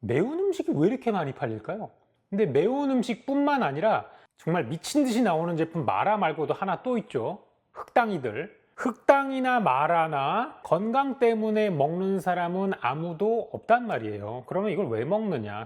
매운 음식이 왜 이렇게 많이 팔릴까요? 근데 매운 음식뿐만 아니라 정말 미친 듯이 나오는 제품 마라 말고도 하나 또 있죠. 흑당이들. 흑당이나 마라나 건강 때문에 먹는 사람은 아무도 없단 말이에요. 그러면 이걸 왜 먹느냐?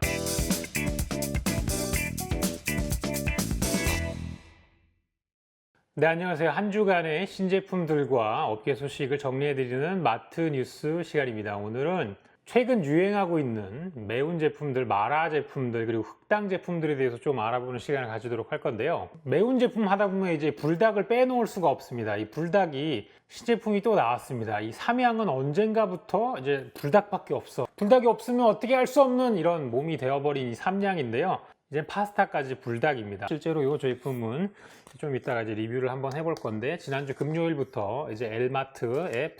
네, 안녕하세요. 한 주간의 신제품들과 업계 소식을 정리해드리는 마트 뉴스 시간입니다. 오늘은 최근 유행하고 있는 매운 제품들, 마라 제품들, 그리고 흑당 제품들에 대해서 좀 알아보는 시간을 가지도록 할 건데요. 매운 제품 하다 보면 이제 불닭을 빼놓을 수가 없습니다. 이 불닭이 신제품이 또 나왔습니다. 이 삼양은 언젠가부터 이제 불닭밖에 없어. 불닭이 없으면 어떻게 할 수 없는 이런 몸이 되어버린 이 삼양인데요. 이제 파스타까지 불닭입니다. 실제로 이 제품은 좀 이따가 이제 리뷰를 한번 해볼 건데, 지난주 금요일부터 이제 엘마트에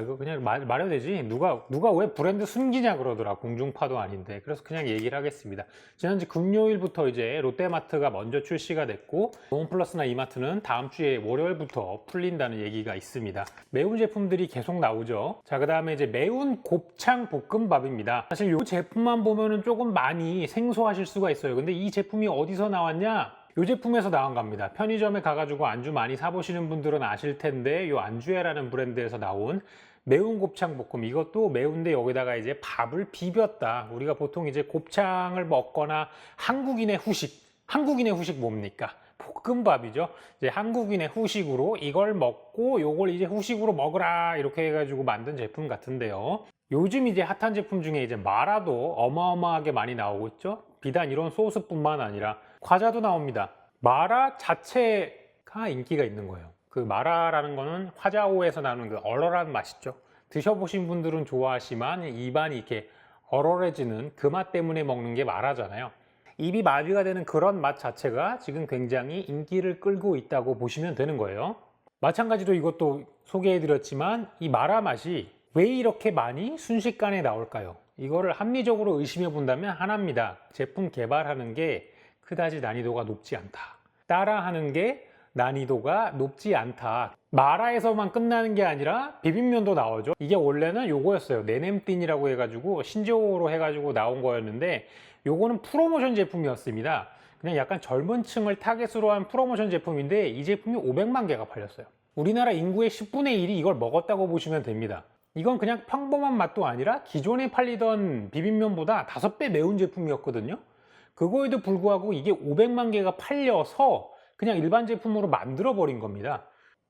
이거 그냥 말해도 되지? 누가 왜 브랜드 숨기냐 그러더라. 공중파도 아닌데. 그래서 그냥 얘기를 하겠습니다. 지난주 금요일부터 이제 롯데마트가 먼저 출시가 됐고, 홈플러스나 이마트는 다음 주에 월요일부터 풀린다는 얘기가 있습니다. 매운 제품들이 계속 나오죠. 자, 그 다음에 이제 매운 곱창 볶음밥입니다. 사실 이 제품만 보면은 조금 많이 생소하실 수가 있어요. 근데 이 제품이 어디서 나왔냐? 이 제품에서 나온 겁니다. 편의점에 가가지고 안주 많이 사보시는 분들은 아실 텐데, 이 안주해라는 브랜드에서 나온 매운 곱창 볶음. 이것도 매운데 여기다가 이제 밥을 비볐다. 우리가 보통 이제 곱창을 먹거나 한국인의 후식 뭡니까? 볶음밥이죠. 이제 한국인의 후식으로 이걸 먹고 요걸 이제 후식으로 먹으라 이렇게 해가지고 만든 제품 같은데요. 요즘 이제 핫한 제품 중에 이제 마라도 어마어마하게 많이 나오고 있죠. 비단 이런 소스뿐만 아니라 과자도 나옵니다. 마라 자체가 인기가 있는 거예요. 그 마라라는 거는 화자오에서 나오는 그 얼얼한 맛이죠. 드셔보신 분들은 좋아하시지만 입안이 이렇게 얼얼해지는 그 맛 때문에 먹는 게 마라잖아요. 입이 마비가 되는 그런 맛 자체가 지금 굉장히 인기를 끌고 있다고 보시면 되는 거예요. 마찬가지로 이것도 소개해드렸지만 이 마라 맛이 왜 이렇게 많이 순식간에 나올까요? 이거를 합리적으로 의심해 본다면 하나입니다. 제품 개발하는 게 그다지 난이도가 높지 않다. 따라하는 게 난이도가 높지 않다. 마라에서만 끝나는 게 아니라 비빔면도 나오죠. 이게 원래는 요거였어요. 네냄띵이라고 해가지고 신조어로 해가지고 나온 거였는데, 요거는 프로모션 제품이었습니다. 그냥 약간 젊은 층을 타겟으로 한 프로모션 제품인데, 이 제품이 500만 개가 팔렸어요. 우리나라 인구의 10분의 1이 이걸 먹었다고 보시면 됩니다. 이건 그냥 평범한 맛도 아니라 기존에 팔리던 비빔면보다 5배 매운 제품이었거든요. 그거에도 불구하고 이게 500만 개가 팔려서 그냥 일반 제품으로 만들어 버린 겁니다.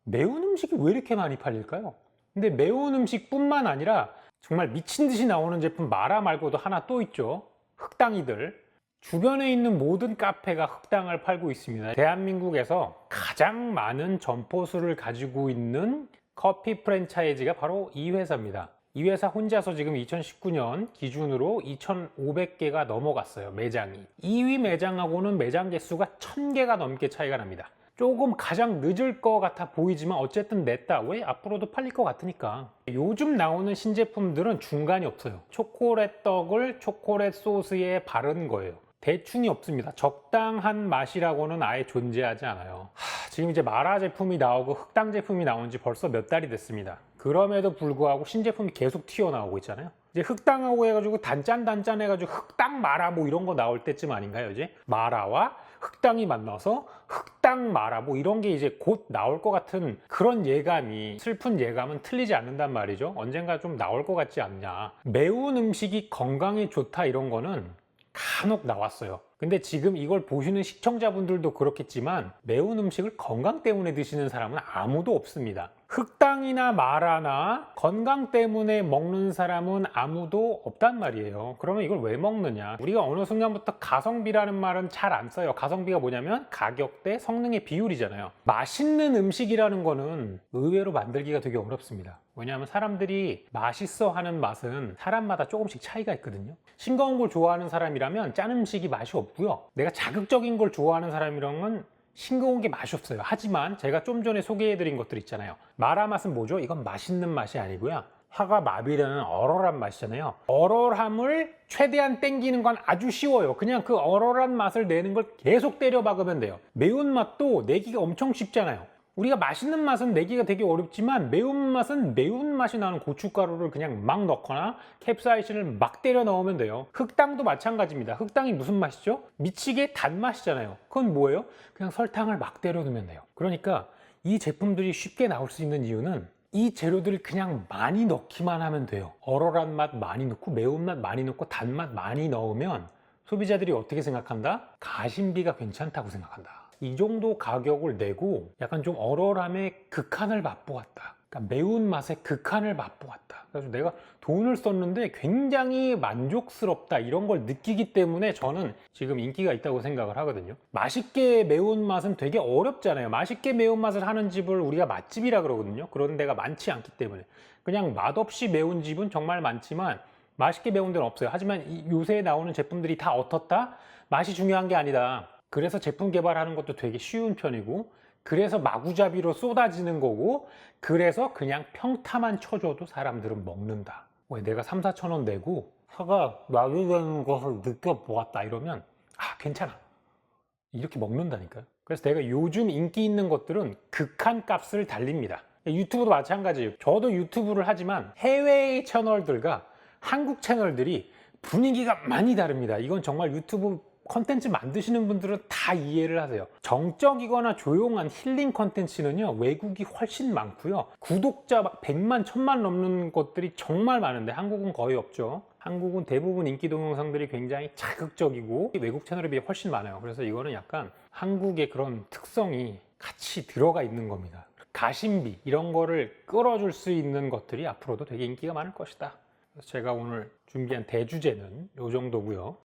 매운 음식이 왜 이렇게 많이 팔릴까요? 근데 매운 음식뿐만 아니라 정말 미친 듯이 나오는 제품 마라 말고도 하나 또 있죠. 흑당이들. 주변에 있는 모든 카페가 흑당을 팔고 있습니다. 대한민국에서 가장 많은 점포수를 가지고 있는 커피 프랜차이즈가 바로 이 회사입니다. 이 회사 혼자서 지금 2019년 기준으로 2,500개가 넘어갔어요. 매장이. 2위 매장하고는 매장 개수가 1,000개가 넘게 차이가 납니다. 조금 가장 늦을 것 같아 보이지만 어쨌든 냈다. 왜? 앞으로도 팔릴 것 같으니까. 요즘 나오는 신제품들은 중간이 없어요. 초콜릿 떡을 초콜릿 소스에 바른 거예요. 대충이 없습니다. 적당한 맛이라고는 아예 존재하지 않아요. 지금 이제 마라 제품이 나오고 흑당 제품이 나온 지 벌써 몇 달이 됐습니다. 그럼에도 불구하고 신제품이 계속 튀어나오고 있잖아요. 이제 흑당하고 해가지고 단짠 해가지고 흑당 마라 뭐 이런 거 나올 때쯤 아닌가요? 이제 마라와 흑당이 만나서 흑당 마라 뭐 이런 게 이제 곧 나올 것 같은 그런 예감이, 슬픈 예감은 틀리지 않는단 말이죠. 언젠가 좀 나올 것 같지 않냐. 매운 음식이 건강에 좋다 이런 거는 간혹 나왔어요. 근데 지금 이걸 보시는 시청자분들도 그렇겠지만 매운 음식을 건강 때문에 드시는 사람은 아무도 없습니다. 흑당이나 마라나 건강 때문에 먹는 사람은 아무도 없단 말이에요. 그러면 이걸 왜 먹느냐? 우리가 어느 순간부터 가성비라는 말은 잘 안 써요. 가성비가 뭐냐면 가격 대 성능의 비율이잖아요. 맛있는 음식이라는 거는 의외로 만들기가 되게 어렵습니다. 왜냐하면 사람들이 맛있어 하는 맛은 사람마다 조금씩 차이가 있거든요. 싱거운 걸 좋아하는 사람이라면 짠 음식이 맛이 없고요. 내가 자극적인 걸 좋아하는 사람이라면 싱거운 게 맛이 없어요. 하지만 제가 좀 전에 소개해드린 것들 있잖아요. 마라 맛은 뭐죠? 이건 맛있는 맛이 아니고요. 혀가 마비되는 얼얼한 맛이잖아요. 얼얼함을 최대한 땡기는 건 아주 쉬워요. 그냥 그 얼얼한 맛을 내는 걸 계속 때려 박으면 돼요. 매운맛도 내기가 엄청 쉽잖아요. 우리가 맛있는 맛은 내기가 되게 어렵지만 매운맛은 매운맛이 나는 고춧가루를 그냥 막 넣거나 캡사이신을 막 때려 넣으면 돼요. 흑당도 마찬가지입니다. 흑당이 무슨 맛이죠? 미치게 단맛이잖아요. 그건 뭐예요? 그냥 설탕을 막 때려 넣으면 돼요. 그러니까 이 제품들이 쉽게 나올 수 있는 이유는 이 재료들을 그냥 많이 넣기만 하면 돼요. 얼얼한 맛 많이 넣고 매운맛 많이 넣고 단맛 많이 넣으면 소비자들이 어떻게 생각한다? 가심비가 괜찮다고 생각한다. 이 정도 가격을 내고 약간 좀 얼얼함의 극한을 맛보았다. 그러니까 매운맛의 극한을 맛보았다. 그래서 내가 돈을 썼는데 굉장히 만족스럽다 이런 걸 느끼기 때문에 저는 지금 인기가 있다고 생각을 하거든요. 맛있게 매운맛은 되게 어렵잖아요. 맛있게 매운맛을 하는 집을 우리가 맛집이라 그러거든요. 그런 데가 많지 않기 때문에. 그냥 맛없이 매운 집은 정말 많지만 맛있게 매운 데는 없어요. 하지만 요새 나오는 제품들이 다 어떻다? 맛이 중요한 게 아니다. 그래서 제품 개발하는 것도 되게 쉬운 편이고, 그래서 마구잡이로 쏟아지는 거고, 그래서 그냥 평타만 쳐줘도 사람들은 먹는다. 왜 내가 3, 4천 원 내고 사과 맛이 되는 것을 느껴보았다 이러면 괜찮아. 이렇게 먹는다니까요. 그래서 내가 요즘 인기 있는 것들은 극한 값을 달립니다. 유튜브도 마찬가지예요. 저도 유튜브를 하지만 해외의 채널들과 한국 채널들이 분위기가 많이 다릅니다. 이건 정말 유튜브 컨텐츠 만드시는 분들은 다 이해를 하세요. 정적이거나 조용한 힐링 컨텐츠는요 외국이 훨씬 많고요, 구독자 막 100만 1000만 넘는 것들이 정말 많은데 한국은 거의 없죠. 한국은 대부분 인기 동영상들이 굉장히 자극적이고 외국 채널에 비해 훨씬 많아요. 그래서 이거는 약간 한국의 그런 특성이 같이 들어가 있는 겁니다. 가심비 이런 거를 끌어줄 수 있는 것들이 앞으로도 되게 인기가 많을 것이다. 그래서 제가 오늘 준비한 대주제는 이 정도고요.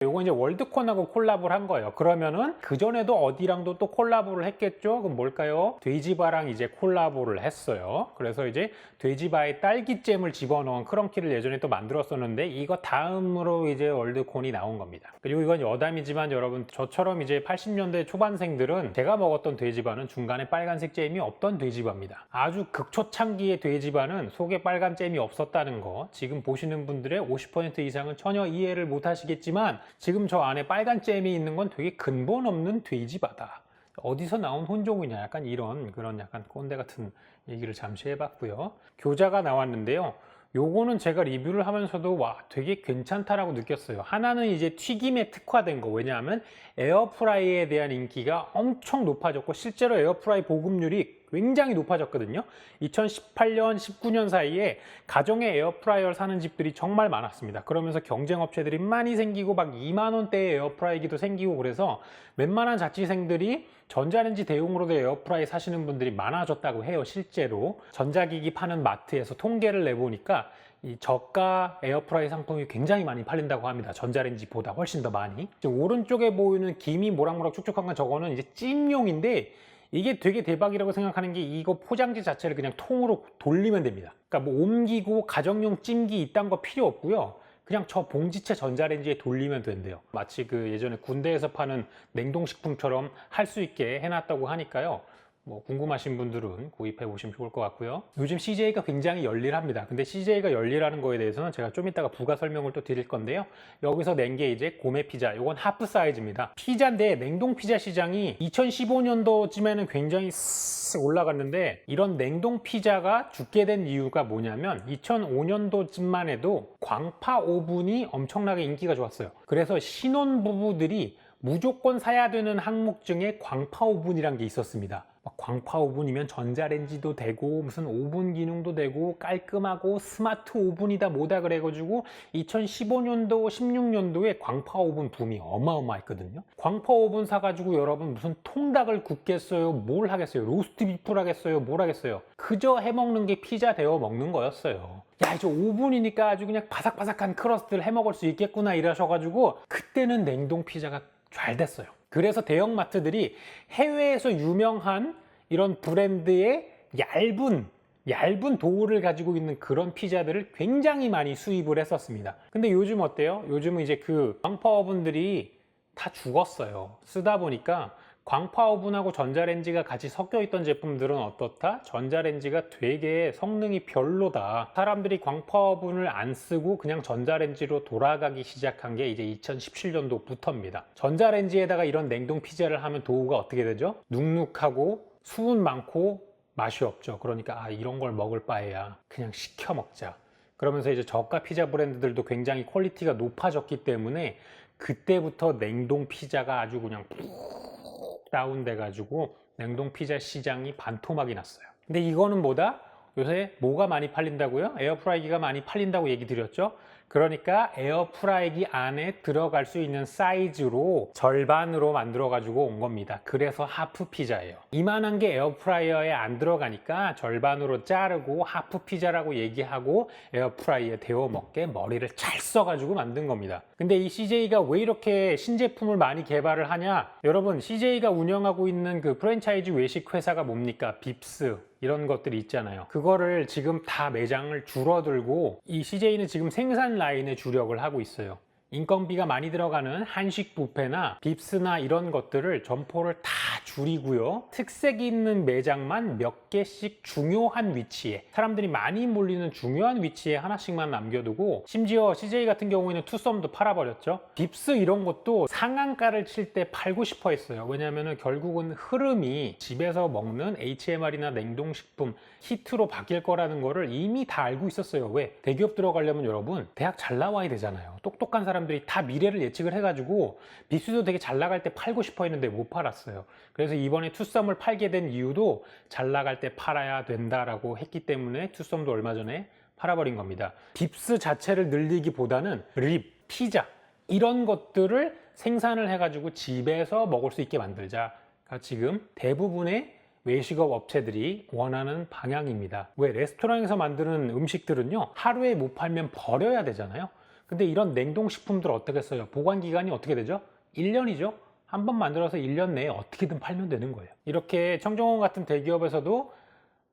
요거 이제 월드콘하고 콜라보를 한 거예요. 그러면은 그전에도 어디랑도 또 콜라보를 했겠죠? 그럼 뭘까요? 돼지바랑 이제 콜라보를 했어요. 그래서 이제 돼지바에 딸기잼을 집어넣은 크런키를 예전에 또 만들었었는데 이거 다음으로 이제 월드콘이 나온 겁니다. 그리고 이건 여담이지만 여러분, 저처럼 이제 80년대 초반생들은 제가 먹었던 돼지바는 중간에 빨간색 잼이 없던 돼지바입니다. 아주 극초창기의 돼지바는 속에 빨간 잼이 없었다는 거, 지금 보시는 분들의 50% 이상은 전혀 이해를 못 하시겠지만 지금 저 안에 빨간 잼이 있는 건 되게 근본 없는 돼지바다. 어디서 나온 혼종이냐, 약간 이런 그런 약간 꼰대 같은 얘기를 잠시 해봤고요. 교자가 나왔는데요. 요거는 제가 리뷰를 하면서도 와 되게 괜찮다라고 느꼈어요. 하나는 이제 튀김에 특화된 거, 왜냐하면 에어프라이에 대한 인기가 엄청 높아졌고 실제로 에어프라이 보급률이 굉장히 높아졌거든요. 2018년, 19년 사이에 가정에 에어프라이어를 사는 집들이 정말 많았습니다. 그러면서 경쟁 업체들이 많이 생기고 막 2만 원대의 에어프라이기도 생기고, 그래서 웬만한 자취생들이 전자레인지 대용으로도 에어프라이 사시는 분들이 많아졌다고 해요. 실제로 전자기기 파는 마트에서 통계를 내보니까 이 저가 에어프라이 상품이 굉장히 많이 팔린다고 합니다. 전자레인지보다 훨씬 더 많이. 오른쪽에 보이는 김이 모락모락 축축한 건 저거는 이제 찜용인데, 이게 되게 대박이라고 생각하는 게 이거 포장지 자체를 그냥 통으로 돌리면 됩니다. 그러니까 뭐 옮기고 가정용 찜기 이딴 거 필요 없고요. 그냥 저 봉지채 전자레인지에 돌리면 된대요. 마치 그 예전에 군대에서 파는 냉동식품처럼 할 수 있게 해놨다고 하니까요. 뭐 궁금하신 분들은 구입해 보시면 좋을 것 같고요. 요즘 CJ가 굉장히 열일합니다. 근데 CJ가 열일하는 거에 대해서는 제가 좀 이따가 부가 설명을 또 드릴 건데요. 여기서 낸 게 이제 고메 피자, 요건 하프 사이즈입니다. 피자인데 냉동 피자 시장이 2015년도쯤에는 굉장히 쓱 올라갔는데, 이런 냉동 피자가 죽게 된 이유가 뭐냐면 2005년도쯤만 해도 광파 오븐이 엄청나게 인기가 좋았어요. 그래서 신혼부부들이 무조건 사야 되는 항목 중에 광파 오븐이란 게 있었습니다. 광파 오븐이면 전자레인지도 되고 무슨 오븐 기능도 되고 깔끔하고 스마트 오븐이다 뭐다 그래가지고 2015년도 16년도에 광파 오븐 붐이 어마어마했거든요. 광파 오븐 사가지고 여러분 무슨 통닭을 굽겠어요, 뭘 하겠어요, 로스트 비프를 하겠어요, 뭘 하겠어요. 그저 해먹는 게 피자 데워 먹는 거였어요. 야, 이제 오븐이니까 아주 그냥 바삭바삭한 크러스트를 해먹을 수 있겠구나 이러셔가지고 그때는 냉동 피자가 잘 됐어요. 그래서 대형마트들이 해외에서 유명한 이런 브랜드의 얇은 도우를 가지고 있는 그런 피자들을 굉장히 많이 수입을 했었습니다. 근데 요즘 어때요? 요즘은 이제 그 광파 오븐들이 다 죽었어요. 쓰다 보니까 광파 오븐하고 전자레인지가 같이 섞여 있던 제품들은 어떻다? 전자레인지가 되게 성능이 별로다. 사람들이 광파 오븐을 안 쓰고 그냥 전자레인지로 돌아가기 시작한 게 이제 2017년도부터입니다. 전자레인지에다가 이런 냉동 피자를 하면 도우가 어떻게 되죠? 눅눅하고 수분 많고 맛이 없죠. 그러니까 이런 걸 먹을 바에야 그냥 시켜 먹자. 그러면서 이제 저가 피자 브랜드들도 굉장히 퀄리티가 높아졌기 때문에 그때부터 냉동 피자가 아주 그냥 푹 다운돼 가지고 냉동 피자 시장이 반토막이 났어요. 근데 이거는 뭐다? 요새 뭐가 많이 팔린다고요? 에어프라이기가 많이 팔린다고 얘기 드렸죠? 그러니까 에어프라이기 안에 들어갈 수 있는 사이즈로 절반으로 만들어 가지고 온 겁니다. 그래서 하프 피자예요. 이만한 게 에어프라이어에 안 들어가니까 절반으로 자르고 하프 피자라고 얘기하고 에어프라이어에 데워 먹게 머리를 잘 써가지고 만든 겁니다. 근데 이 CJ가 왜 이렇게 신제품을 많이 개발을 하냐? 여러분, CJ가 운영하고 있는 그 프랜차이즈 외식 회사가 뭡니까? 빕스 이런 것들이 있잖아요. 그거를 지금 다 매장을 줄어들고 이 CJ는 지금 생산 라인에 주력을 하고 있어요. 인건비가 많이 들어가는 한식 뷔페나 빕스나 이런 것들을 점포를 다 줄이고요. 특색 있는 매장만 몇 개씩 중요한 위치에, 사람들이 많이 몰리는 중요한 위치에 하나씩만 남겨두고, 심지어 CJ 같은 경우에는 투썸도 팔아버렸죠. 빕스 이런 것도 상한가를 칠 때 팔고 싶어 했어요. 왜냐하면 결국은 흐름이 집에서 먹는 HMR이나 냉동식품 히트로 바뀔 거라는 거를 이미 다 알고 있었어요. 왜? 대기업 들어가려면 여러분 대학 잘 나와야 되잖아요. 똑똑한 사람들이 다 미래를 예측을 해가지고 빕스도 되게 잘 나갈 때 팔고 싶어 했는데 못 팔았어요. 그래서 이번에 투썸을 팔게 된 이유도 잘 나갈 때 팔아야 된다라고 했기 때문에 투썸도 얼마 전에 팔아버린 겁니다. 빕스 자체를 늘리기보다는 립, 피자 이런 것들을 생산을 해가지고 집에서 먹을 수 있게 만들자가 지금 대부분의 외식업 업체들이 원하는 방향입니다. 왜? 레스토랑에서 만드는 음식들은요 하루에 못 팔면 버려야 되잖아요. 근데 이런 냉동식품들 어떻게 써요? 보관기간이 어떻게 되죠? 1년이죠. 한 번 만들어서 1년 내에 어떻게든 팔면 되는 거예요. 이렇게 청정원 같은 대기업에서도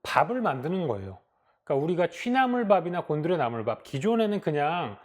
밥을 만드는 거예요. 그러니까 우리가 취나물밥이나 곤드레 나물밥, 기존에는 그냥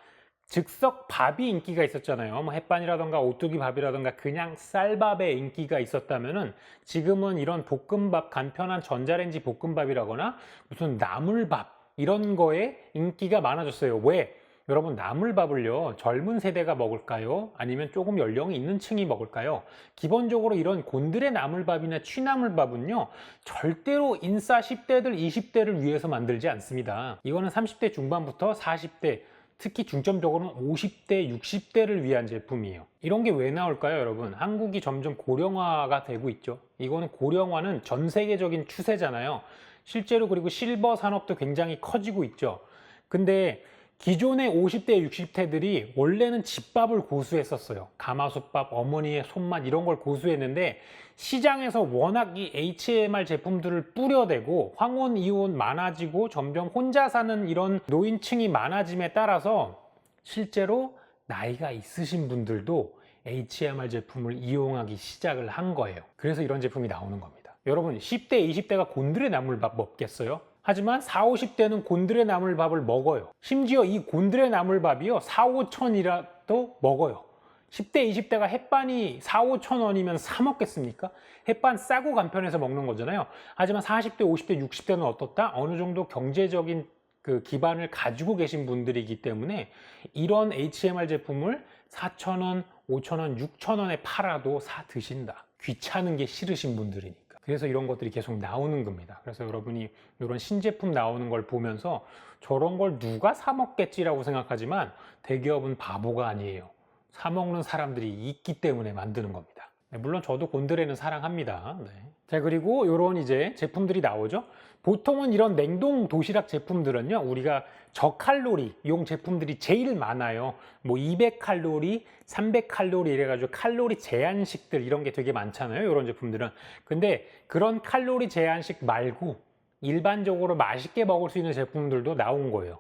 즉석 밥이 인기가 있었잖아요. 뭐 햇반이라던가 오뚜기 밥이라던가 그냥 쌀밥에 인기가 있었다면은 지금은 이런 볶음밥, 간편한 전자레인지 볶음밥이라거나 무슨 나물밥 이런 거에 인기가 많아졌어요. 왜? 여러분, 나물밥을요 젊은 세대가 먹을까요? 아니면 조금 연령이 있는 층이 먹을까요? 기본적으로 이런 곤드레 나물밥이나 취나물밥은요 절대로 인싸 10대들 20대를 위해서 만들지 않습니다. 이거는 30대 중반부터 40대, 특히 중점적으로는 50대 60대를 위한 제품이에요. 이런 게 왜 나올까요? 여러분, 한국이 점점 고령화가 되고 있죠. 이거는 고령화는 전 세계적인 추세잖아요. 실제로. 그리고 실버 산업도 굉장히 커지고 있죠. 근데 기존의 50대, 60대들이 원래는 집밥을 고수했었어요. 가마솥밥, 어머니의 손맛 이런 걸 고수했는데 시장에서 워낙 이 HMR 제품들을 뿌려대고 황혼, 이혼 많아지고 점점 혼자 사는 이런 노인층이 많아짐에 따라서 실제로 나이가 있으신 분들도 HMR 제품을 이용하기 시작을 한 거예요. 그래서 이런 제품이 나오는 겁니다. 여러분, 10대, 20대가 곤드레 나물밥 먹겠어요? 하지만 40, 50대는 곤드레 나물밥을 먹어요. 심지어 이 곤드레 나물밥이요 4, 5천이라도 먹어요. 10대, 20대가 햇반이 4, 5천 원이면 사 먹겠습니까? 햇반 싸고 간편해서 먹는 거잖아요. 하지만 40대, 50대, 60대는 어떻다? 어느 정도 경제적인 그 기반을 가지고 계신 분들이기 때문에 이런 HMR 제품을 4,000원, 5,000원, 6,000원에 팔아도 사 드신다. 귀찮은 게 싫으신 분들이니까. 그래서 이런 것들이 계속 나오는 겁니다. 그래서 여러분이 이런 신제품 나오는 걸 보면서 저런 걸 누가 사 먹겠지라고 생각하지만 대기업은 바보가 아니에요. 사 먹는 사람들이 있기 때문에 만드는 겁니다. 물론 저도 곤드레는 사랑합니다. 네. 자, 그리고 이런 이제 제품들이 나오죠. 보통은 이런 냉동 도시락 제품들은요 우리가 저칼로리용 제품들이 제일 많아요. 뭐 200칼로리, 300칼로리 이래가지고 칼로리 제한식들 이런 게 되게 많잖아요. 이런 제품들은. 근데 그런 칼로리 제한식 말고 일반적으로 맛있게 먹을 수 있는 제품들도 나온 거예요.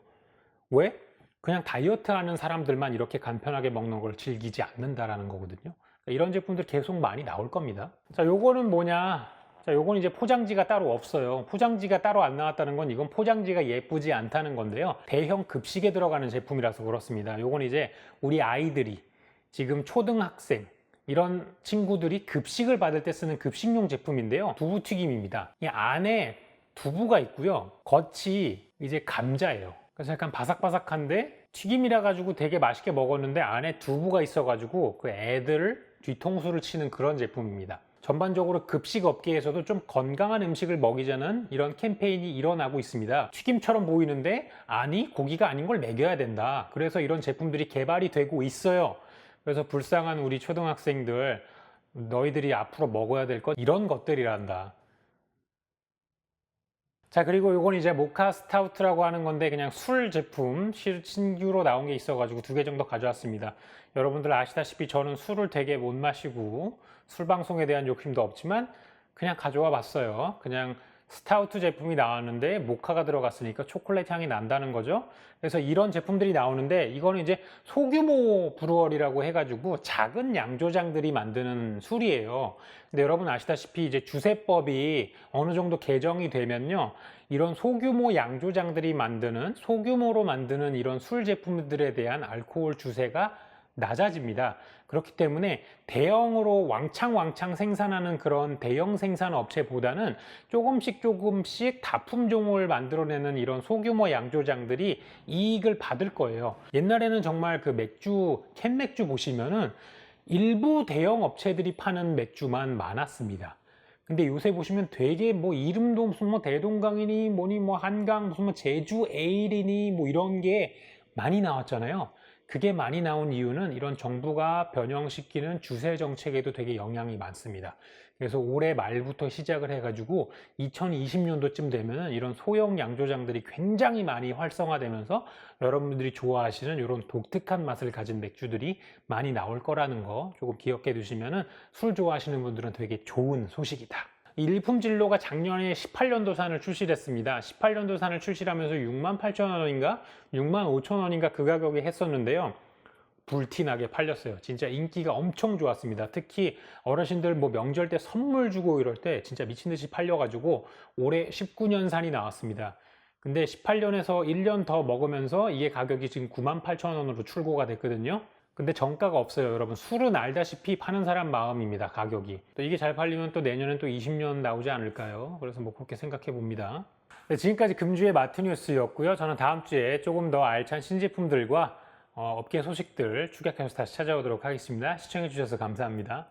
왜? 그냥 다이어트 하는 사람들만 이렇게 간편하게 먹는 걸 즐기지 않는다라는 거거든요. 이런 제품들 계속 많이 나올 겁니다. 자, 요거는 뭐냐? 자, 요건 이제 포장지가 따로 없어요. 포장지가 따로 안 나왔다는 건 이건 포장지가 예쁘지 않다는 건데요. 대형 급식에 들어가는 제품이라서 그렇습니다. 요건 이제 우리 아이들이 지금 초등학생 이런 친구들이 급식을 받을 때 쓰는 급식용 제품인데요. 두부튀김입니다. 이 안에 두부가 있고요. 겉이 이제 감자예요. 그래서 약간 바삭바삭한데 튀김이라 가지고 되게 맛있게 먹었는데 안에 두부가 있어 가지고 그 애들을 뒤통수를 치는 그런 제품입니다. 전반적으로 급식 업계에서도 좀 건강한 음식을 먹이자는 이런 캠페인이 일어나고 있습니다. 튀김처럼 보이는데 아니 고기가 아닌 걸 먹여야 된다. 그래서 이런 제품들이 개발이 되고 있어요. 그래서 불쌍한 우리 초등학생들, 너희들이 앞으로 먹어야 될 것 이런 것들이란다. 자, 그리고 요건 이제 모카 스타우트라고 하는 건데 그냥 술 제품 신규로 나온 게 있어가지고 2개 정도 가져왔습니다. 여러분들 아시다시피 저는 술을 되게 못 마시고 술 방송에 대한 욕심도 없지만 그냥 가져와 봤어요. 그냥 스타우트 제품이 나왔는데 모카가 들어갔으니까 초콜릿 향이 난다는 거죠. 그래서 이런 제품들이 나오는데 이거는 이제 소규모 브루어리라고 해가지고 작은 양조장들이 만드는 술이에요. 근데 여러분 아시다시피 이제 주세법이 어느 정도 개정이 되면요. 이런 소규모 양조장들이 만드는 소규모로 만드는 이런 술 제품들에 대한 알코올 주세가 낮아집니다. 그렇기 때문에 대형으로 왕창 생산하는 그런 대형 생산 업체보다는 조금씩 다품종을 만들어내는 이런 소규모 양조장들이 이익을 받을 거예요. 옛날에는 정말 그 맥주, 캔 맥주 보시면은 일부 대형 업체들이 파는 맥주만 많았습니다. 근데 요새 보시면 되게 뭐 이름도 무슨 뭐 대동강이니 뭐니 뭐 한강 무슨 뭐 제주 에일이니 뭐 이런 게 많이 나왔잖아요. 그게 많이 나온 이유는 이런 정부가 변형시키는 주세 정책에도 되게 영향이 많습니다. 그래서 올해 말부터 시작을 해가지고 2020년도쯤 되면 이런 소형 양조장들이 굉장히 많이 활성화되면서 여러분들이 좋아하시는 이런 독특한 맛을 가진 맥주들이 많이 나올 거라는 거 조금 기억해 두시면 술 좋아하시는 분들은 되게 좋은 소식이다. 일품진로가 작년에 18년도산을 출시를 했습니다. 18년도산을 출시하면서 68,000원인가 65,000원인가 그 가격에 했었는데요. 불티나게 팔렸어요. 진짜 인기가 엄청 좋았습니다. 특히 어르신들 뭐 명절 때 선물 주고 이럴 때 진짜 미친 듯이 팔려가지고 올해 19년산이 나왔습니다. 근데 18년에서 1년 더 먹으면서 이게 가격이 지금 98,000원으로 출고가 됐거든요. 근데 정가가 없어요. 여러분 술은 알다시피 파는 사람 마음입니다. 가격이. 또 이게 잘 팔리면 또 내년엔 또 20년 나오지 않을까요? 그래서 뭐 그렇게 생각해 봅니다. 네, 지금까지 금주의 마트뉴스였고요. 저는 다음 주에 조금 더 알찬 신제품들과 업계 소식들 축약해서 다시 찾아오도록 하겠습니다. 시청해 주셔서 감사합니다.